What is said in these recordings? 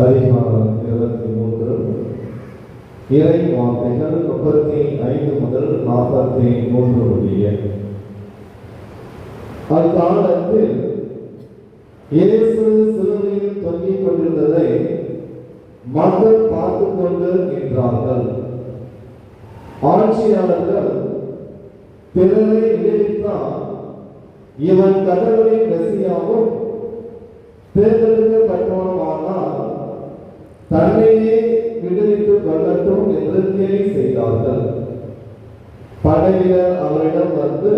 அதிகாரம் 23 இறை வார்த்தைகள் 35 முதல் 43 முடிய. அக்காலத்தில் இயேசு சிலுவையில் தொங்கிக் கொண்டிருந்ததை மக்கள் பார்த்து கொண்டு நின்றார்கள். ஆட்சியாளர்கள் பிறரை விடுவித்தால் இவன் கடவுளின் மெசியாவும் தேர்ந்தெடுக்கப்பட்டவனுமானால் தன்னையே விடுவித்துக் கொள்ளட்டும் என்று கேலி செய்தார்கள். படையினர் அவரிடம் வந்து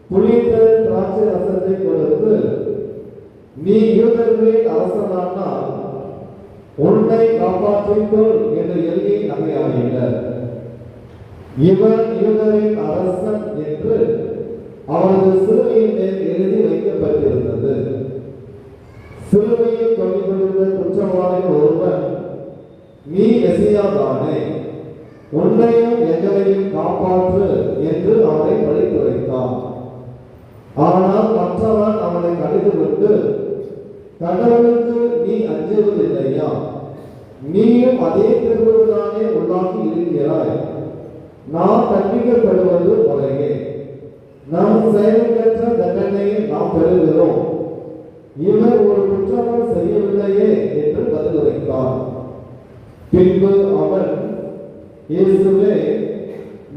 புளித்த திராட்சை ரசத்தை கொடுத்து, நீ யூதர்களின் அரசனானால் உன்னை காப்பாற்றிக்கொள் என்று எழுதி நகையாடினர். இவன் யூதரின் அரசன் என்று அவரது சிலுவையின் மேல் எழுதி வைக்கப்பட்டிருந்தது. சிலுவையில் கொண்டிருந்த குற்றவாளி ஒருவன், நீ மெசியாதானே, உன்னையும் எங்களையும் காப்பாற்று என்று அவனை பழித்துரைத்தான். ஆனால் மற்றவன் அவனை கடிந்து கொண்டு, கடவுளுக்கு நீ அஞ்சுவதில்லையா? நீயும் அதே திருவுதானே உள்ளாகி இருக்கிறாய். நாம் தண்டிக்கப்படுவது முறையே, நம் செயலுக்கற்ற தண்டனையை நாம் பெறுகிறோம். இவர் ஒரு குற்றமும் செய்யவில்லையே என்று பதிலுரைத்தார். பின்பு அவன், இயேசுவே,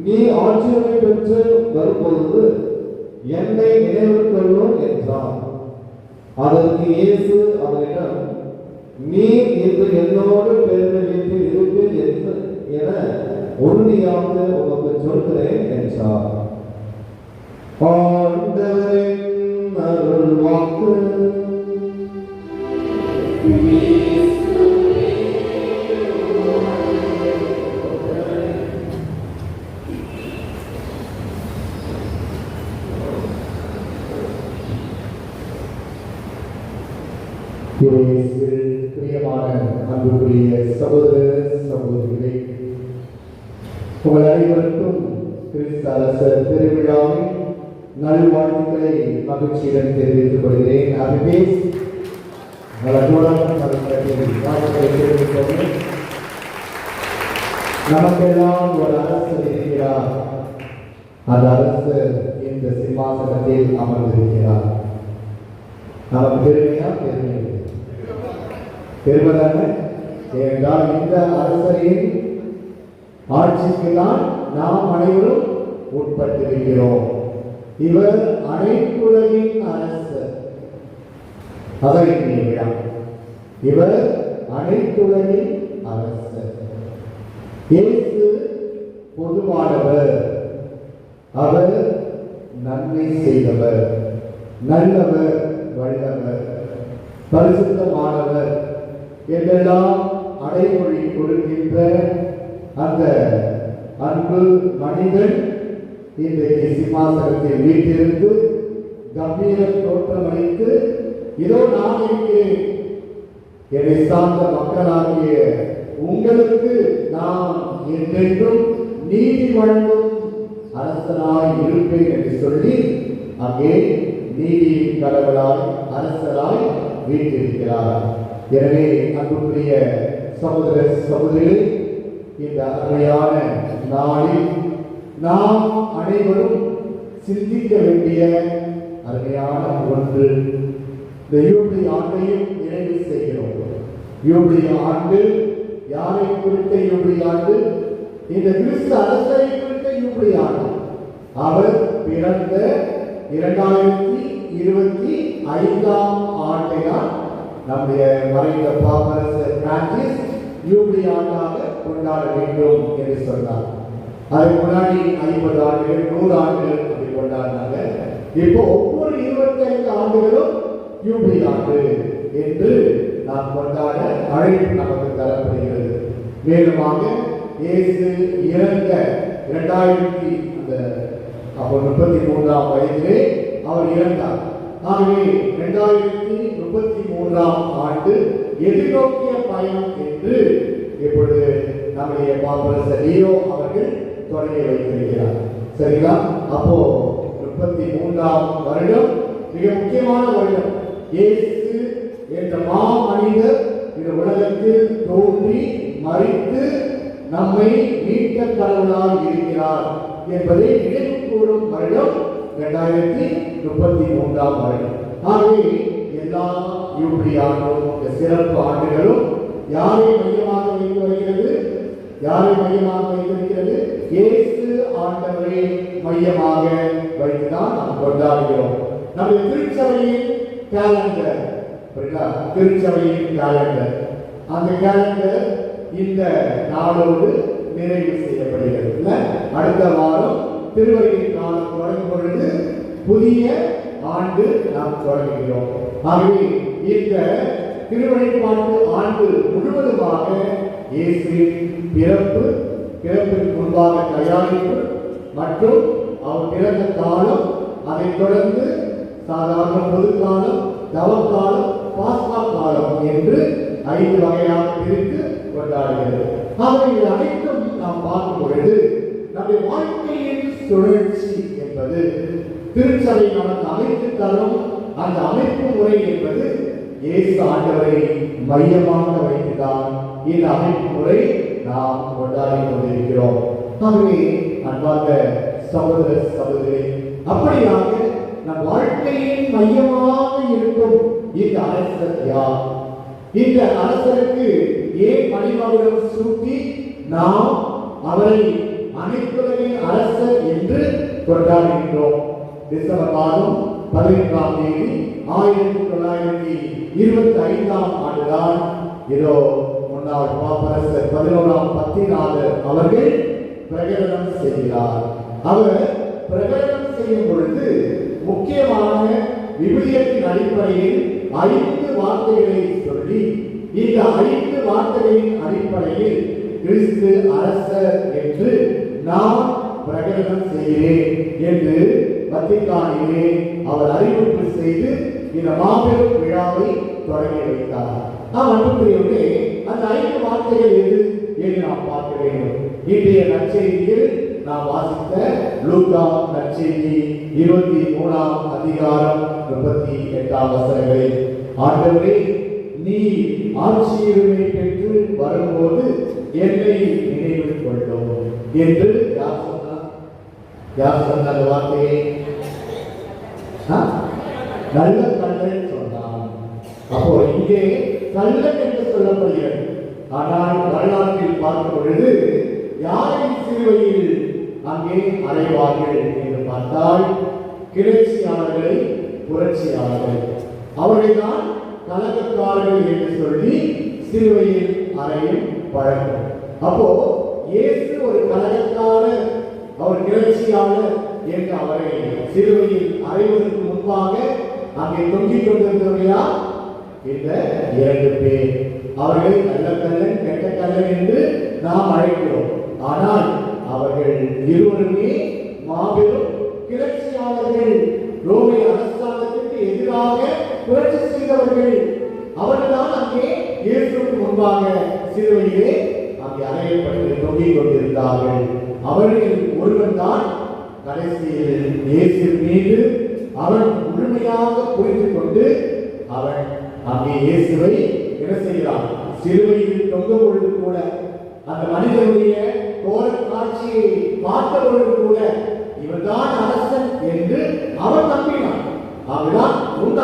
நீ ஆட்சியை பெற்று வரும்பொழுது என்னை நினைவு கொள்ளும் என்றான். அதற்கு இயேசு அவரிடம், நீ இன்று என்னோடு பேருந்து வீட்டில் இருப்பீர் என்று என உறுதியாக உனக்கு சொல்கிறேன் என்றார். ஆண்டவரின் அருள் வாக்கு. பிரியமான அன்புக்குரிய சகோதர சகோதரிகளே, உங்கள் அனைவருக்கும் கிறிஸ்து அரசர் திருவிழாவின் நல்வாழ்த்துக்களை மகிழ்ச்சியுடன் தெரிவித்துக் கொள்கிறேன். நமக்கெல்லாம் ஒரு அரசர் இருக்கிறார். அந்த அரசர் இந்த சிம்மாசனத்தில் அமர்ந்திருக்கிறார். நமக்கு பெருமையா? பெருமைதானே? ஏனென்றால் இந்த அரசரின் ஆட்சிக்கு தான் நாம் அனைவரும் உட்பட்டிருக்கிறோம். இவர் அனைத்துலகின் அரசர். அதான் விழா. இவர் அனைத்துலகின் அரசர். இயேசு பொதுவானவர். அவர் நன்மை செய்தவர், நல்லவர், வல்லவர், பரிசுத்தமானவர் என்றெல்லாம் அடைமொழி கொடுக்கின்ற அந்த அன்பு மனிதன் இன்றைக்கு சிம்மாசனத்தில் வீட்டிலிருந்து கம்பீர தோற்றமளித்து, இதோ நான் இருக்கிறேன், என்னை சார்ந்த மக்களாகிய உங்களுக்கு நான் என்றென்றும் நீதி வழங்கும் அரசனாய் இருப்பேன் என்று சொல்லி அங்கே நீதி கடவுளாய் அரசராய் வீட்டிருக்கிறார். எனவே அன்புக்குரிய சகோதர சகோதரிகளே, இந்த அருமையான நாளில் நாம் அனைவரும் சிந்திக்க வேண்டிய அருமையான ஒன்று. இந்த யூபிலி ஆண்டையும் நினைவு செய்கிறோம். யூபிலி ஆண்டு யாரை குறித்த யூபிலி ஆண்டு? இந்த கிறிஸ்து அரசரை குறித்த யூபிலி ஆண்டு. அவர் பிறந்த 2025 ஆண்டைதான் நம்முடைய மறைந்த பாப்பரசர் பிரான்சிஸ் யூபிலி ஆண்டாக கொண்டாட வேண்டும் என்று சொன்னார். அதுக்கு முன்னாடி 50 ஆண்டுகள் 100 ஆண்டுகள் அப்படி கொண்டாடினாங்க. இப்போ ஒவ்வொரு 25 ஆண்டுகளும் யூபிலி ஆண்டு என்று நாம் கொண்டாட அழைப்பு நமக்கு தரப்படுகிறது. மேலுமாக இயேசு இறந்த 33ஆம் வயதிலே அவர் இறந்தார். ஆகவே 2033ஆம் ஆண்டு எதிர்நோக்கிய பயணம் என்று இப்பொழுது நம்முடைய பாப்பரசர் லியோ அவர்கள் தொடங்கி வைத்திருக்கிறார். சரிங்களா? அப்போ 33ஆம் வருடம் மிக முக்கியமான வருடம். இயேசு என்ற மாமனிதர் இந்த உலகத்தில் தோன்றி மரித்து நம்மை மீட்க கடவுளாய் இருக்கிறார் என்பதை நினைவு கூறும் வருடம் 2033ஆம் வருடம். ஆகவே எல்லா யூபிலி ஆண்டும் இந்த சிறப்பு ஆண்டுகளும் யாரை மையமாக வைத்து வருகிறது? யாரை மையமாக வைத்திருக்கிறது? இயேசு ஆண்டவரை மையமாக வைத்துதான் நாம் கொண்டாடுகிறோம். நம்முடைய திருச்சபையின் கேலண்டர், திருச்சபையின் கேலண்டர், அந்த கேலண்டர் இந்த நாளோடு நிறைவு செய்யப்படுகிறது. அடுத்த வாரம் திருவருகை காலம் தொடங்கும் பொழுது புதிய ஆண்டு நாம் தொடங்குகிறோம். ஆகவே இந்த திருவழிபாட்டு ஆண்டு முழுவதுமாக இயேசுவின் பிறப்புக்கு முன்பாக தயாரிப்பு மற்றும் அவர் பிறந்த காலம், அதைத் தொடர்ந்து சாதாரண பொதுக்காலம், தவக்காலம், பாஸ்கா காலம் என்று 5 வகையாக பிரித்து கொண்டாடுகிறது. ஆகவே இது அனைத்தும் நாம் பார்க்கும் பொழுது நம்முடைய வாழ்க்கையின் சுழற்சி என்பது திருச்சபை நமக்கு அமைத்து தரும் அந்த அமைப்பு முறை என்பது இயேசு ஆண்டவரை மையமாக வைத்துதான் இந்த அமைப்பு முறை நாம் கொண்டாடி கொண்டிருக்கிறோம். ஆகவே அன்பார்ந்த சகோதர சகோதரி, அப்படியாக நம் வாழ்க்கையின் மையமாக இருக்கும் இந்த அரசர் யார்? இந்த அரசருக்கு ஏன் மணிமகுடம் சூட்டி நாம் அவரை அனைத்துலகின் அரசர் என்று கொண்டாடுகின்றோம்? டிசம்பர் மாதம் 11ஆம் தேதி 1925ஆம் ஆண்டுதான் இதோ முன்னாள் பாப்பரசர் 11ஆம் பத்திநாதர் அவர்கள் பிரகடனம் செய்கிறார். அவர் பிரகடனம் செய்யும் பொழுது முக்கியமான விவிலியத்தின் அடிப்படையில் 5 வார்த்தைகளை சொல்லி, இந்த 5 வார்த்தைகளின் அடிப்படையில் கிறிஸ்து அரசர் என்று நான் பிரகடனம் செய்கிறேன் என்று வத்திக்கானிலே அவர் அறிவிப்பு செய்து இந்த மாபெரும் விழாவை தொடங்கி வைத்தார். அன்புக்குரியவர்களே, அந்த 5 வார்த்தைகள் எது என்று நாம் பார்க்க வேண்டும். இன்றைய நற்செய்தியில் நாம் வாசித்த லூக்கா நற்செய்தி 23ஆம் அதிகாரம் 38ஆம் வசனங்களில், ஆண்டவரே நீ ஆட்சியுரிமை பெற்று வரும்போது என்னை நினைவில் கொள்ளும் என்று யார் சொன்னார்? யார் சொன்ன அந்த வார்த்தையை? நல்ல கள்ளன் சொன்னான். அப்போ இங்கே கள்ளன் என்று சொல்லப்படுகிறது. ஆனால் வரலாற்றில் பார்க்கும் பொழுது யாரின் சிலுவையில் அங்கே அறைவார்கள் என்று பார்த்தால் கிளர்ச்சியாளர்களை, புரட்சியாளர்கள், அவர்கள்தான் கலகக்காரர்கள் என்று சொல்லி சிலுவையில் அறையும் பழக்கம். அப்போ இயேசு ஒரு கலகக்காரர், அவர் கிளர்ச்சியாளர் என்று அவரை சிலுவையில் அறைவதற்கு முன்பாக அங்கே தொங்கிக் கொண்டிருந்தவர்களா? இந்த 2 பேர். அவர்களை நல்ல கள்ளன், கெட்ட கள்ளன் என்று நாம் அழைக்கிறோம். ஆனால் அவர்கள் இருவருமே மாபெரும் கிளர்ச்சியாளர்கள், ரோமை அரசாங்கத்திற்கு எதிராக புரட்சி செய்தவர்கள். அவர்கள்தான் அங்கே இயேசுவுக்கு முன்பாக சிலுவையிலே அங்கே அறையப்பட்டு தொங்கிக் கொண்டிருந்தார்கள். அவர்கள் ஒருவன் தான் கடைசியில் இயேசு மீது அவன் முழுமையாக புரிந்து கொண்டு அவன் அங்கே இயேசுவை என்ன செய்கிறான்? சிலுவையில் தொங்க பொழுது கூட, அந்த மனிதனுடைய கோர காட்சியை பார்த்த பொழுது கூட இவன்தான் அரசன் என்று அவன் நம்பினான். அவன்தான் உன்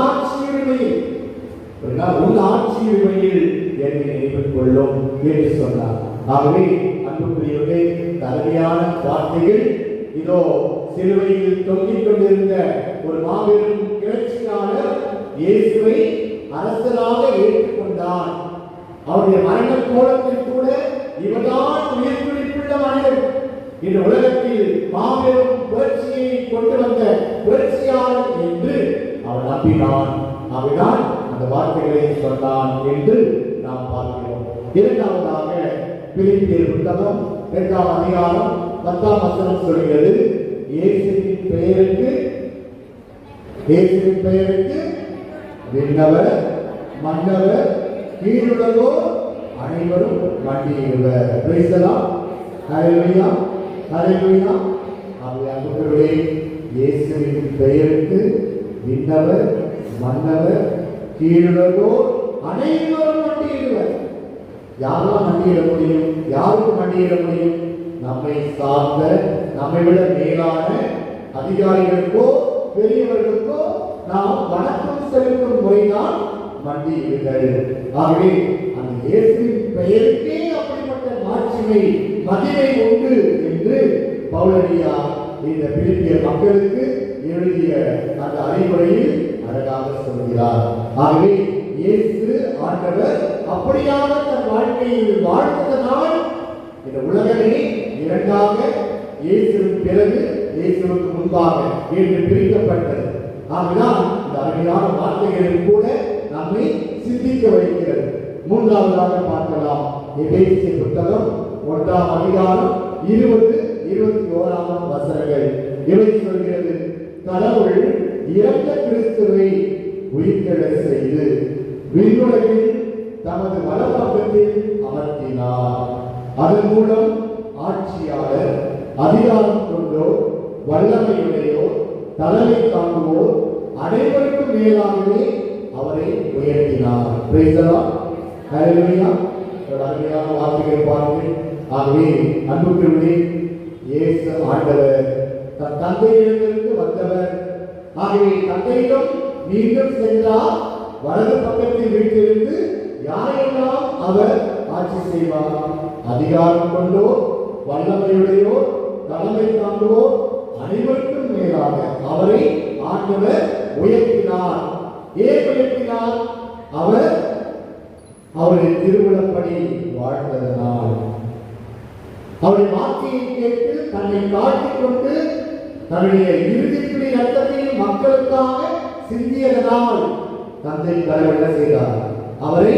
ஆட்சியுரிமையில் என்னை நினைவில் கொள்ளும் என்று சொன்னார். ஆகவே அன்புக்குரியவர்களே, தலைமையான வார்த்தைகள் இதோ சிலுவையில் தொங்கிக் கொண்டிருந்த ஒரு மாபெரும் கிளர்ச்சியாளர் இயேசுவை அரசராக ஏற்றுக்கொண்டான். அவருடைய மரண கோலத்தில் கூட இவர்தான் உயிர் துடிப்புள்ள மனிதன். இந்த உலகத்தில் மாபெரும் புரட்சியை கொண்டு வந்த புரட்சியாளர் நம்பினான். அவன்தான் அந்த வார்த்தைகளை சொன்னான் என்று நாம் பார்க்கிறோம். இரண்டாவதாக பிலிப்பியர் புத்தகம் 2ஆம் அதிகாரம் 10ஆம் வசனம் சொல்கிறது, இயேசுவின் பெயருக்கு விண்ணவர் மன்னவர் கீழுலகோர் அனைவரும் வண்டியிடுவர். Price the lord. ஹல்லேலூயா, ஹல்லேலூயா. அன்புக்குரியவர்களே, இயேசுவின் பெயருக்கு விண்ணவர் மன்னவர் கீழுலகோர் அனைவரும் வண்டியிடுவர். யாரெல்லாம் வண்டியிட முடியும்? யாருக்கு வண்டியிட முடியும்? நம்மை சார்ந்த, நம்மை விட மேலான அதிகாரிகளுக்கோ பெரியவர்களுக்கோ நாம் வணக்கம் செலுத்தும் முறைதான் மண்டியிடுதல். ஆகவே அந்த இயேசுவின் பெயருக்கே அப்படிப்பட்ட மாட்சிமை மகிமை உண்டு என்று பவுலடியா இந்த பிலிப்பியர் மக்களுக்கு எழுதிய அந்த அறிவுரையில் அழகாக சொல்கிறார். ஆகவே இயேசு ஆண்டவர் அப்படியாக தன் வாழ்க்கையில் வாழ்ந்ததனால் இந்த உலகமே இரண்டாக இயேசுவின் பிறகு இயேசுவுக்கு முன்பாக என்று பிரிக்கப்பட்டது. ஆகதான் இந்த அருமையான வார்த்தைகளில் கூட நம்மை சிந்திக்க வைக்கிறது. மூன்றாவதாக பார்க்கலாம், எபேசியர் புத்தகம் 1ஆம் அதிகாரம் 20-21 வசனங்கள். இவை சொல்கிறது, கடவுள் இறந்த கிறிஸ்துவை உயிர்த்தெழச் செய்து விண்ணுலகில் தமது வலப்பக்கத்தில் அமர்த்தினார். அதன் மூலம் ஆட்சியாளர், அதிகாரம் கொண்டோர், வல்லமையுடையோர், தலைமை தாங்குவோர் அனைவருக்கும் மேலாகவே அவரை உயர்த்தினார். Praise the lord. ஹல்லேலூயா. அருமையான வார்த்தைகளை பாருங்கள். ஆகவே அன்புக்குரியவர்களே, இயேசு ஆண்டவர் தன் தந்தையிடமிருந்து வந்தவர். ஆகவே தந்தையிடம் மீண்டும் சென்றார். வலது பக்கத்தில் வீட்டிலிருந்து யாரெல்லாம் அவர் ஆட்சி செய்வார்? அதிகாரம் கொண்டோர், வல்லமையுடையோர், தலைமை தாங்குவோர் அனைவருக்கும் மேலாக அவரை ஆண்டவர் உயர்த்தினார். ஏன் உயர்த்தினார்? அவர் அவருடைய திருவிழப்படி வாழ்ந்ததனால், அவருடைய வார்த்தையை கேட்டு தன்னை காட்டிக் கொண்டு தன்னுடைய இறுதிக்குடி ரத்தத்தையும் மக்களுக்காக சிந்தியதனால் தந்தை கடவுள் என்ன செய்தார்? அவரை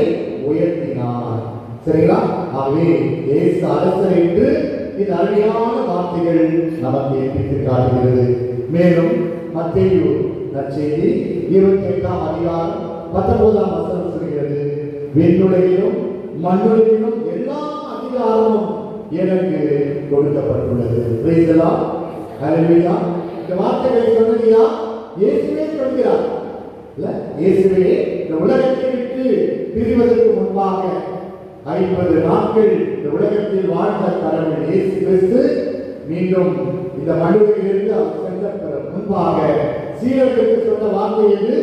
உயர்த்தினார். சரிங்களா? ஆகவே இயேசு அரசர் என்று இந்த அருமையான வார்த்தைகள் நமக்கு எடுத்து காட்டுகிறது. மேலும் மத்தேயு நற்செய்தி 28ஆம் அதிகாரம் 19ஆம் வசனம் சொல்கிறது, விண்ணுலகிலும் மண்ணுலகிலும் எல்லா அதிகாரமும் எனக்கு கொடுக்கப்பட்டுள்ளது. Praise the lord. ஹல்லேலூயா. இந்த வார்த்தைகளை சொன்னது யார்? இயேசுவே சொல்கிறார். இல்ல, இயேசுவே இந்த உலகத்தை விட்டு பிரிவதற்கு முன்பாக 50 நாட்கள் இந்த உலகத்தில் வாழ்ந்த கடவுள் இயேசு கிறிஸ்து மீண்டும் இந்த மண்ணுலகிலிருந்து அவர் சென்ற முன்பாக சீடர்களுக்கு சொன்ன வார்த்தை எது?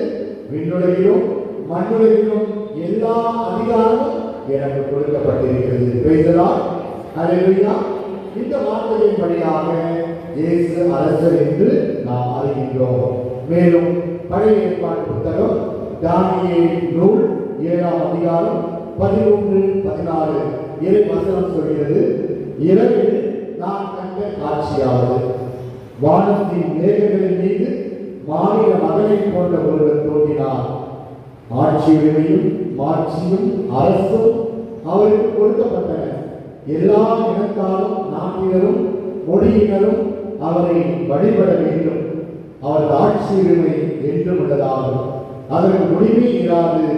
விண்ணுலகிலும் மண்ணுலகிலும் எல்லா அதிகாரமும் எனக்கு கொடுக்கப்பட்டிருக்கிறது. Praise the lord. ஹல்லேலூயா. இந்த வார்த்தையின் படியாக இயேசு அரசர் என்று நாம் அறிகின்றோம். மேலும் பழைய ஏற்பாட்டு புத்தகம் தானியேல் நூல் 7ஆம் அதிகாரம் 13-14 இறை வசனம் சொல்கிறது, இரவில் நான் கண்ட காட்சியாவது, வானத்தின் மேகங்களின் மீது மாநில மகனை போன்ற ஒருவர் தோன்றினார். ஆட்சி உரிமையும் மாட்சியும் அரசும் அவருக்கு கொடுக்கப்பட்டன. எல்லா இனத்தாரும் நாட்டினரும் மொழியினரும் அவரை வழிபட வேண்டும். அவரது ஆட்சி உரிமை என்றும் உள்ளதாகும். அதற்கு முடிவே இராது.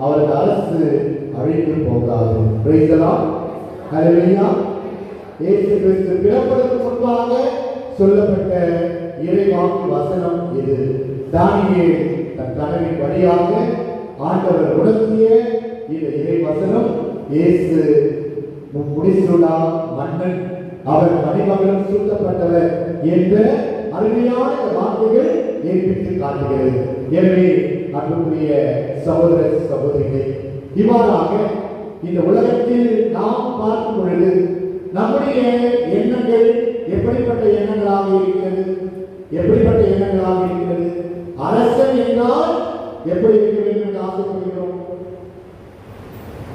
அவரது அரசு அழிந்து போகாது. Praise the lord. ஹல்லேலூயா. இயேசு கிறிஸ்து பிறப்பதற்கு முன்பாக சொல்லப்பட்ட இறைவாக்கு வசனம் இது. தானியேல் தன் கனவின் வழியாக ஆண்டவர் உணர்த்திய இந்த இறை வசனம் இயேசு முடிசூடா மன்னன், அவர் மணிமகனும் சூட்டப்பட்டவர் என்ற அருமையான வார்த்தைகள் ஏற்பித்து காட்டுகிறது. எனவே அன்புக்குரிய சகோதர சகோதரிகளே, இவ்வாறாக இந்த உலகத்தில் நாம் பார்க்கும் பொழுது நம்முடைய எண்ணங்கள் எப்படிப்பட்ட எண்ணங்களாக இருக்கிறது? எப்படிப்பட்ட எண்ணங்களாக இருக்கிறது? அரசன் என்றால் எப்படி இருக்க வேண்டும் என்று ஆசைப்படுகிறோம்?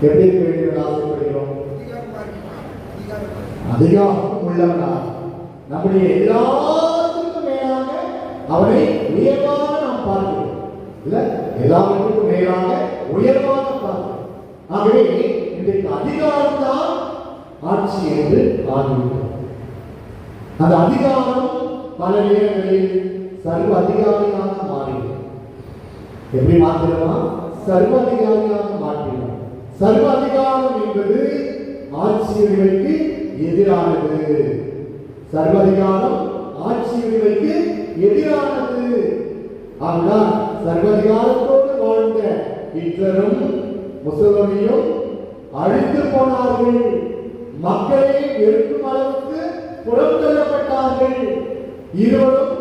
எப்படி இருக்க வேண்டும் என்று ஆசைப்படுகிறோம்? அதிகாரம் உள்ளவனா, நம்முடைய எல்லாத்துக்கும் மேலாக அவனை உயர்வாக நாம் பார்க்கிறோம். இல்ல, எல்லாவற்றுக்கும் மேலாக உயர்வான பார்வை. ஆகவே இன்றைக்கு அதிகாரம் தான் ஆட்சி என்று ஆகிவிட்டது. அந்த அதிகாரம் பல நேரங்களில் சர்வ அதிகாரியாக மாறிவிடும். எப்படி மாற்றிடுமா? சர்வ அதிகாரியாக மாற்றிடும். சர்வ அதிகாரம் என்பது ஆட்சியர்களுக்கு எதிரானது. சர்வ அதிகாரம் ஆட்சியர்களுக்கு எதிரானது. அதுதான் சர்வதிகாரத்தோடு வாழ்ந்த ஹிட்லரும் முசோலினியும் அழித்து போனார்கள். மக்களை வெறுக்கும் அளவுக்கு புறந்தள்ளப்பட்டார்கள். இருவரும்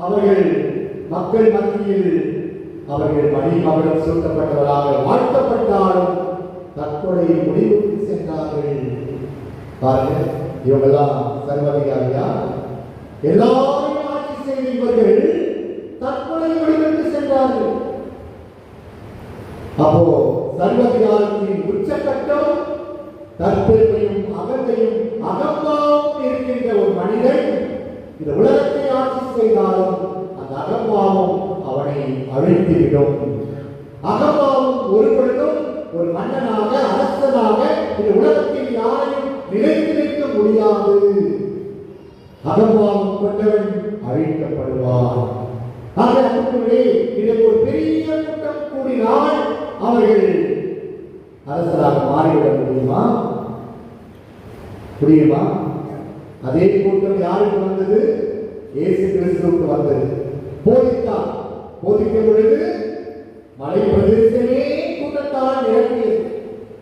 அவர்கள் மக்கள் மத்தியில் அவர்கள் மணிமகுடம் சூட்டப்பட்டவராக வாழ்த்தப்பட்டாலும் தற்கொலை முடிவுக்கு சென்றார்கள். பாருங்க, இவங்கெல்லாம் சர்வதிகாரியா? எல்லாரையும் ஆட்சி செய்த இவர்கள் தற்கொலை முடிவுக்கு சென்றார்கள். அப்போ சர்வதிகாரத்தின் உச்சக்கட்டம் தற்பெருமையும் அகந்தையும் அகம்பாவும் இருக்கின்ற ஒரு மனிதன் இந்த உலகத்தை ஆட்சி செய்தாலும் அந்த அகம்பாவும் அவனை அழித்துவிடும். அகம்பாவும் ஒரு பொழுதும் ஒரு மன்னனாக அரசனாக இந்த உலகத்தில் யாரையும் நிலைத்து நிற்க முடியாது. அகம்பாவும் கொண்டவன் அழிக்கப்படுவான். ஆக அன்புக்குள்ளே இதற்கு ஒரு பெரிய கூட்டம் கூடினால் அவர்கள் அரசராக மாறிவிட முடியுமா? முடியுமா? அதே கூட்டம் யாருக்கு வந்தது? இயேசு கிறிஸ்துவுக்கு வந்தது. போதித்தார். போதிக்கும் பொழுது மலை பிரதேசமே கூட்டத்தால் நிரம்பியது.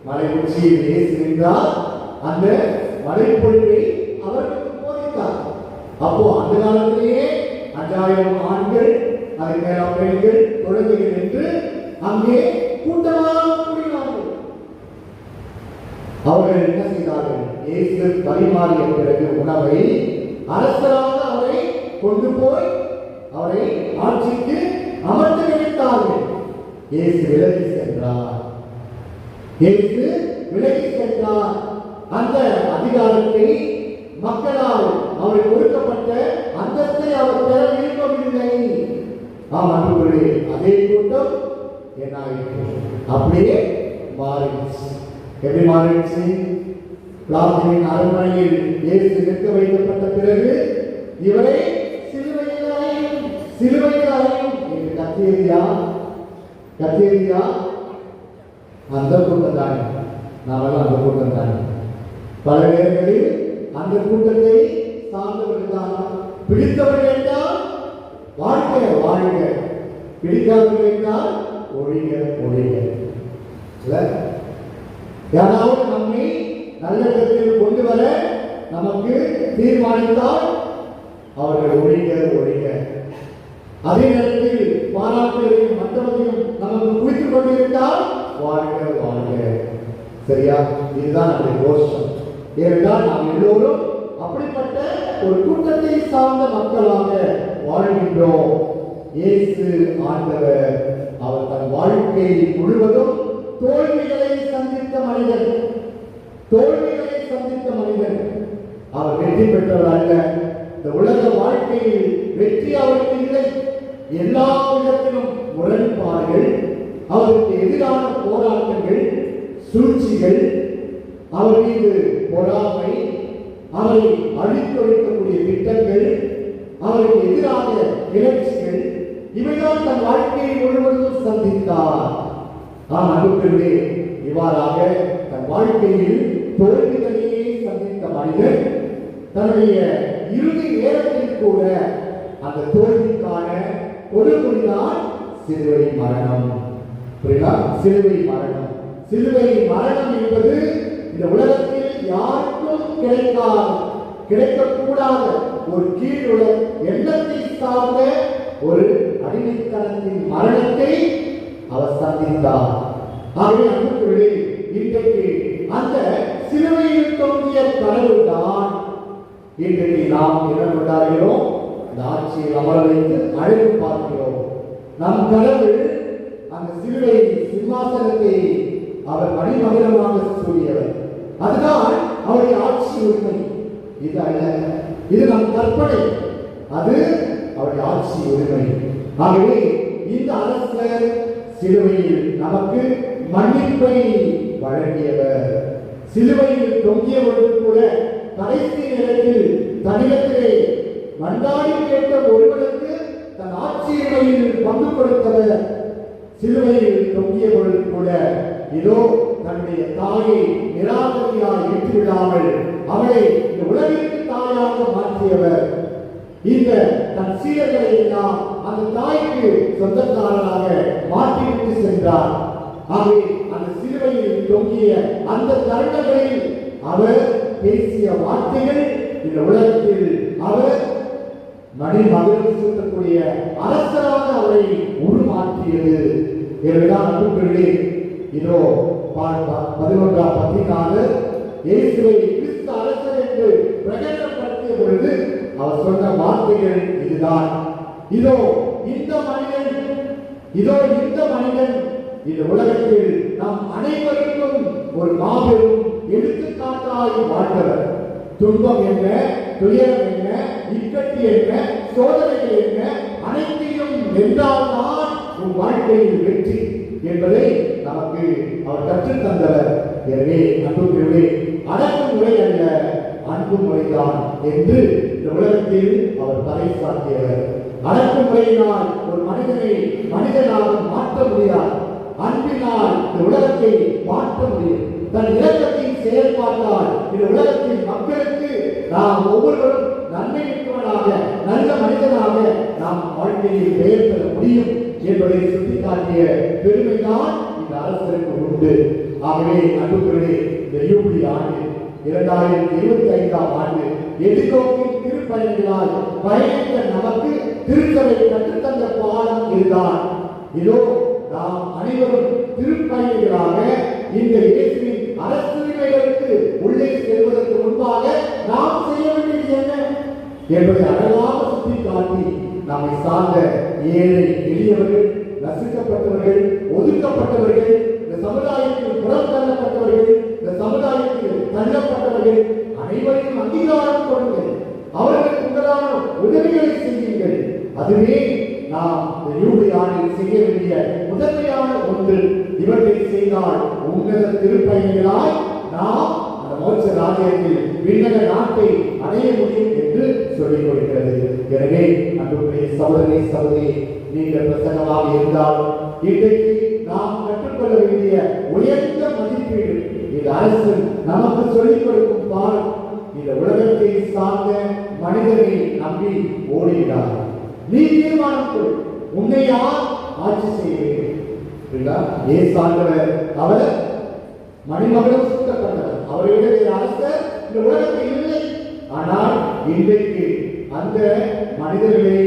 மலை உச்சியில் இயேசு நின்றார். அந்த மலை பொழிவை அவர்களுக்கு போதித்தார். அப்போ அந்த காலத்திலேயே 5000 ஆண்கள், அதுக்கு மேல பெண்கள், குழந்தைகள் என்று அங்கே கூட்டமாக கூடினார்கள். அவர்கள் என்ன செய்தார்கள்? இயேசு பரிமாறிய பிறகு உணவை அரசராக அவரை கொண்டு போய் அவரை ஆட்சிக்கு அமர்ந்து வைத்தார்கள். இயேசு விலகி சென்றார். இயேசு விலகி சென்றார். அந்த அதிகாரத்தை மக்களால் அவருக்கு கொடுக்கப்பட்ட அந்தஸ்தை அவர் பெற விரும்பவில்லை. அன்புகளே, அதே கூட்டம் என்ன ஆயிற்று? அப்படியே மாறிடுச்சு. எப்படி மாறிடுச்சு? பிளாத்துவின் அரண்மனையில் இயேசு நிற்க வைக்கப்பட்ட பிறகு இவரை சிலுவையில் என்று கத்தியதியா? அந்த கூட்டம் தானே, நாமெல்லாம் அந்த கூட்டம் தானே. பல நேரங்களில் அந்த கூட்டத்தை சார்ந்தவர்கள் தான். பிடித்தவர்கள் என்றால் வாழ்க வாழ்க, பிடிக்காதவர்கள் என்றால் ஒழிக ஒழிக. யாராவது நம்மை நல்லிடத்தில் கொண்டு வர நமக்கு தீர்மானித்தால் அவர்கள் ஒழிக ஒழிக. அதே நேரத்தில் பாராட்டுகளையும் மற்றவர்களையும் நமக்கு குவித்துக் கொண்டிருந்தால் வாழ்க வாழ்க. சரியா? இதுதான் நம்முடைய கோஷம். ஏனென்றால் நாம் எல்லோரும் அப்படிப்பட்ட ஒரு கூட்டத்தை சார்ந்த மக்களாக வாழ்கின்றோம். இயேசு ஆண்டவர் அவர் தன் வாழ்க்கை முழுவதும் தோல்விகளை சந்தித்த மனிதன். அவர் வெற்றி பெற்றவர் அல்ல. இந்த உலக வாழ்க்கையில் வெற்றி அவருக்கு இல்லை. எல்லா விதத்திலும் முரண்பாடுகள், அவருக்கு எதிரான போராட்டங்கள், சூழ்ச்சிகள், அவர் மீது பொறாமை, அவரை அழித்தொழிக்கக்கூடிய திட்டங்கள், அவருக்கு எதிராக கிளர்ச்சிகள், இவைதான் தன் வாழ்க்கையை முழுவதும் சந்தித்தார். அன்புக்குள்ளே இவ்வாறாக தன் வாழ்க்கையில் தோல்விகளையே சந்தித்த மனிதன் தன்னுடைய இறுதி நேரத்தில் கூட அந்த தோல்விக்கான ஒரு மொழிதான் சிலுவை மரணம். சிலுவை மரணம். சிலுவை மரணம் என்பது இந்த உலகத்தில் யாருக்கும் கிடைக்கக்கூடாத ஒரு கீழுள்ள எண்ணத்தை சார்ந்த ஒரு அடிமைத்தனத்தின் மரணத்தை அவர் சந்தித்தார். ஆகவே அன்புக்குள்ளே இன்றைக்கு அந்த சிலுவையில் தோன்றிய கடவுள் தான் இன்றைக்கு நாம் என்ன கொண்டாடுகிறோம்? அந்த ஆட்சியை அமர வைத்து அழைப்பு பார்க்கிறோம். நம் கடவுள் அந்த சிலுவை சிம்மாசனத்தை அவர் மணிமகுடமாக சூடியவர். அதுதான் அவருடைய ஆட்சி உரிமை. இது அல்ல, இது நம் கற்பனை. அது அவருடைய ஆட்சி உரிமை. ஆகவே இந்த அரசர் சிலுவையில் நமக்கு மன்னிப்பை வழங்கியவர். சிலுவையில் தொங்கியவர்கள் கூட கடைசி நேரத்தில் தன்னிடத்திலே மன்றாடி கேட்ட ஒருவனுக்கு தன் ஆட்சியில் பங்கு கொடுத்தவர். சிலுவையில் தொங்கியவர்கள் கூட இதோ தன்னுடைய தாயை நிராகரியால் ஏற்றுவிடாமல் அவளை இந்த உலகிற்கு தாயாக மாற்றியவர். இந்த தன் சீடர்களை எல்லாம் அந்த தாய்க்கு சொந்தக்காரராக மாற்றிவிட்டு சென்றார். ஆகவே அந்த சிலுவையில் தொங்கிய அந்த தருணங்களில் அவர் பேசிய வார்த்தைகள் இந்த உலகத்தில் அவர் மணிமகுடம் சூட்டக்கூடிய அரசராக அவரை உருமாற்றியது. எனவேதான் அன்புக்குள்ளே இதோ 11ஆம் பத்தினால இயேசுவை கிறிஸ்து அரசர் என்று பிரகடனப்படுத்திய பொழுது அவர் சொன்ன வார்த்தைகள் இதுதான். இதோ இந்த மனிதன் இந்த உலகத்தில் நாம் அனைவருக்கும் ஒரு மாபெரும் எடுத்துக்காட்டாய் வாழ்ந்தவர். துன்பம் என்ன, துயரம் என்ன, இக்கட்டு என்ன, சோதனைகள் என்ன, அனைத்தையும் வென்றால்தான் உன் வாழ்க்கையில் வெற்றி என்பதை நமக்கு அவர் கற்றுத் தந்தவர். எனவே அன்புக்குரியவர்களே, அடக்குமுறை அல்ல அன்பு முறைதான் என்று இந்த உலகத்தில் அவர் பறைசாற்றியவர். அடக்குமுறையினால் ஒரு மனிதனை மனிதனாக மாற்ற முடியாது. அன்பினால் இந்த உலகத்தை மாற்ற முடியும். தன் இரக்கத்தின் செயல்பாட்டால் இந்த உலகத்தின் மக்களுக்கு நாம் ஒவ்வொருவரும் நன்மை மிக்கவனாக நல்ல மனிதனாக நாம் வாழ்க்கையில் பெயர் பெற முடியும் என்பதை சுட்டிக்காட்டிய பெருமைதான் இந்த அரசருக்கு உண்டு. ஆகவே அன்புக்குரியவர்களே, இந்த யூபிலி ஆண்டு 2025ஆம் ஆண்டு எதிர்நோக்கின் திருப்பயணிகளால் பயணித்த நமக்கு திருச்சபை கற்றுத்தந்த பாடம் இதுதான். இதோ நாம் அனைவரும் திருப்பயணிகளாக இந்த இயேசுவின் அரசுரிமைகளுக்கு உள்ளே செல்வதற்கு முன்பாக நாம் செய்ய வேண்டியது என்ன என்பதை அழகாக சுட்டிக்காட்டி நம்மை சார்ந்த ஏழை எளியவர்கள், நசுக்கப்பட்டவர்கள், ஒதுக்கப்பட்டவர்கள், இந்த சமுதாயத்தில் புறந்தள்ளப்பட்டவர்கள், இந்த சமுதாயத்தில் தள்ளப்பட்டவர்கள் அனைவரையும் அங்கீகாரம் கொடுங்கள். அவர்களுக்கு உங்களான உதவிகளை செய்யுங்கள். அதுவே நாம் யூபிலி ஆண்டில் செய்ய வேண்டிய முதன்மையான ஒன்று. இவற்றை செய்தால் உன்னத திருப்பயணிகளாய் நாம் அந்த மோட்ச ராஜ்யத்தில் விண்ணக நாட்டை அடைய முடியும் என்று சொல்லிக் கொடுக்கிறது. எனவே அன்புக்குரிய சகோதரனே, சகோதரி, நீங்கள் பிரசங்கமாக இருந்தால் இன்றைக்கு நாம் கற்றுக்கொள்ள வேண்டிய உயர்ந்த மதிப்பீடு இந்த அரசு நமக்கு சொல்லிக் கொடுக்கும் பாடம். இந்த உலகத்தை சார்ந்த மனிதனை நம்பி ஓடுகிறார். நீ தீர்மானம் கொள், உன்னை யார் ஆட்சி செய்கிறீர்கள்? அவர் மணிமகுடம் சூட்டப்பட்டவர். அவருடைய அரசர் இந்த உலகத்தில் இல்லை. ஆனால் இன்றைக்கு அந்த மனிதர்களை,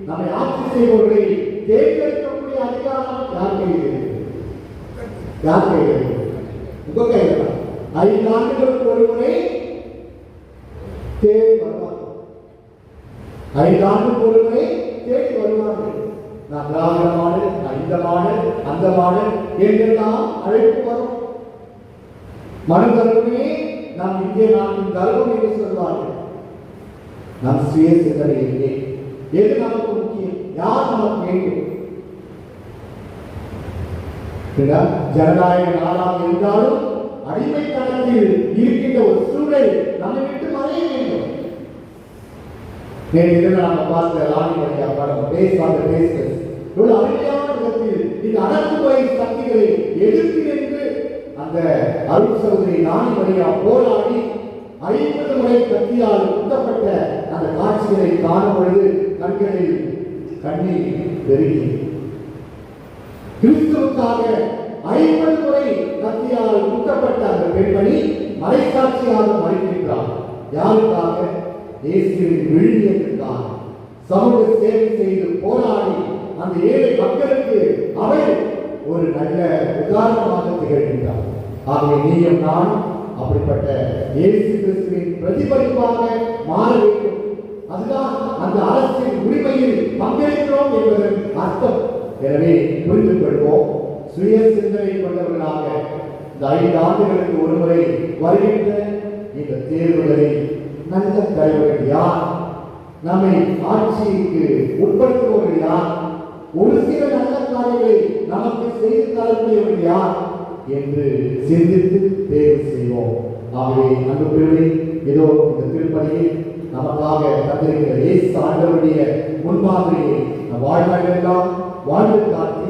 நம்மை ஆட்சி செய்பவர்களை தேர்ந்தெடுக்கக்கூடிய அதிகாரம் யார் கையில்? யார் கையில்? உங்க கையில். 5 ஆண்டுகளுக்கு ஒரு முறை தேடி வருவார்கள். 5 ஆண்டுக்கு ஒரு முறை தேடி வருவார்கள். நான் திராவிட மாடு, இந்த மாடு, அந்த மாடு என்றெல்லாம் அழைப்பு வரும். மனு தர்மமே நாம் இந்திய நாட்டின் தர்மம் என்று சொல்வார்கள். நம் சுய சிந்தனை இல்லை. எது நமக்கு முக்கியம்? யார் நமக்கு வேண்டும்? ஜனநாயக நாடாக இருந்தாலும் அடிமைத்தனத்தில் இருக்கின்ற ஒரு சூழல் நம்மை விட்டு மறைய வேண்டும். நேற்று நாம பார்த்த ராணிமணியா படம் பேசுகிறது. இவ்வளவு அருமையான விதத்தில் இந்த அடக்குமுறை சக்திகளை எதிர்த்து நின்று அந்த அருள் சகோதரி ராணிமணியா போராடி 50 முறை கத்தியால் குத்தப்பட்ட அந்த காட்சிகளை காணும் பொழுது கண்களில் கண்ணீர் பெருகி, கிறிஸ்துவுக்காக 50 முறை கத்தியால் குத்தப்பட்ட அந்த பெண்மணி மறைசாட்சியாக மறைக்கின்றார். யாருக்காக? இயேசுவின் விழுமியத்திற்காக. சமூக சேவை செய்து போராடி அந்த ஏழை மக்களுக்கு அவள் ஒரு நல்ல உதாரணமாக திகழ்கின்றார். ஆகவே நீயும் நான் அப்படிப்பட்ட இயேசு கிறிஸ்துவின் பிரதிபலிப்பாக மாற வேண்டும். அதுதான் அந்த அரசின் உரிமையில் பங்கேற்கிறோம் என்பதன் அர்த்தம். எனவே புரிந்து கொள்வோம். சுய சிந்தனை கொண்டவர்களாக இந்த 5 ஆண்டுகளுக்கு ஒரு முறை வருகின்ற இந்த தேர்வுகளில் நல்ல தலைவர்கள் யார்? நம்மை ஆட்சிக்கு உட்படுத்துபவர்கள் யார்? ஒரு சில நல்ல காரியங்களை நமக்கு செய்து தரக்கூடியவர்கள் யார் என்று சிந்தித்து தேர்வு செய்வோம். ஆகவே அன்புக்குரியவர்களே, இதோ இந்த திருப்பலியை நமக்காக தந்திருக்கிற இயேசு ஆண்டவருடைய முன்மாதிரியை நம் வாழ்நாளெல்லாம் வாழ்ந்து காட்டி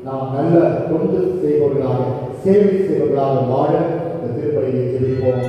நாம் நல்ல தொண்டு செய்பவர்களாக, சேவை செய்பவர்களாக வாழ இந்த திருப்பலியை ஜெபிப்போம்.